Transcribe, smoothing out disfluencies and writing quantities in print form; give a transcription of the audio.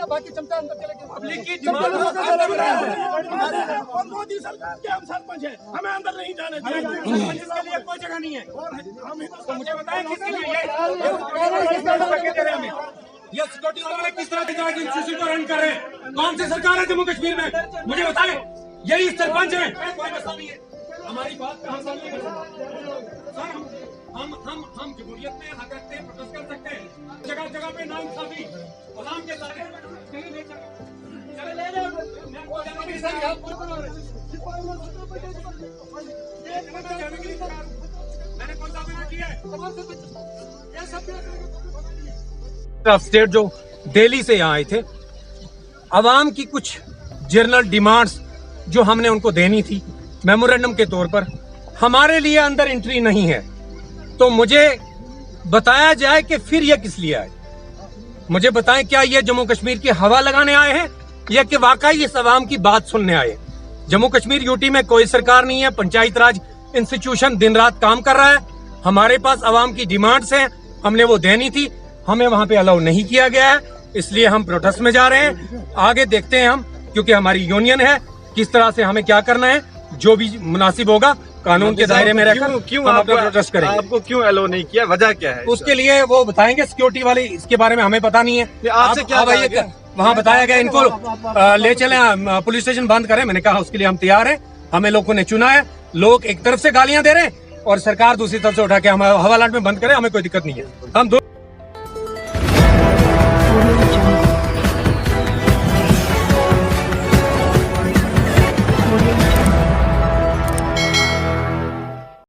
बाकी चमचा अंदर चले गए। पब्लिक की डिमांड और मोदी सरकार के हम सरपंच हैं, हमें अंदर नहीं जाने देंगे। इसके लिए कोई जगह नहीं है। तो मुझे बताएं किसके लिए ये सिक्योरिटी वाले किस तरह के इंस्टीट्यूशन को रन कर रहे हैं? कौन सी सरकार है जम्मू कश्मीर में? मुझे बताएं। यही सरपंच है, कोई मसला नहीं है। हमारी बात कहाँ सामने हम जमहूरियत में हक रखते हैं, प्रोटेस्ट कर सकते हैं। जगह जगह पे नाइंसाफी गुलाम के साथ कहीं नहीं चले ले रहे मैंने कौन सा बिना किया है? स्टेट जो दिल्ली से यहाँ आए थे, अवाम की कुछ जनरल डिमांड्स जो हमने उनको देनी थी मेमोरेंडम के तौर पर, हमारे लिए अंदर एंट्री नहीं है। तो मुझे बताया जाए कि फिर ये किस लिए आए? मुझे बताएं, क्या ये जम्मू कश्मीर की हवा लगाने आए हैं या कि वाकई इस अवाम की बात सुनने आए? जम्मू कश्मीर यूटी में कोई सरकार नहीं है, पंचायत राज इंस्टीट्यूशन दिन रात काम कर रहा है। हमारे पास अवाम की डिमांड्स हैं, हमने वो देनी थी, हमें वहां पे अलाउ नहीं किया गया है, इसलिए हम प्रोटेस्ट में जा रहे हैं। आगे देखते हैं हम, क्योंकि हमारी यूनियन है, किस तरह से हमें क्या करना है, जो भी मुनासिब होगा कानून के दायरे में रहकर क्यों हम आप अपना प्रोटेस्ट करेंगे। आपको क्यों अलाउ नहीं किया, वजह क्या है? उसके लिए वो बताएंगे सिक्योरिटी वाले, इसके बारे में हमें पता नहीं है। आपसे क्या कहा गया? वहाँ बताया गया इनको ले चले पुलिस स्टेशन बंद करें। मैंने कहा उसके लिए हम तैयार हैं, हमें लोगों ने चुना है। लोग एक तरफ से गालियां दे रहे हैं और सरकार दूसरी तरफ से उठा के हम हवालात में बंद करें, हमें कोई दिक्कत नहीं है। हम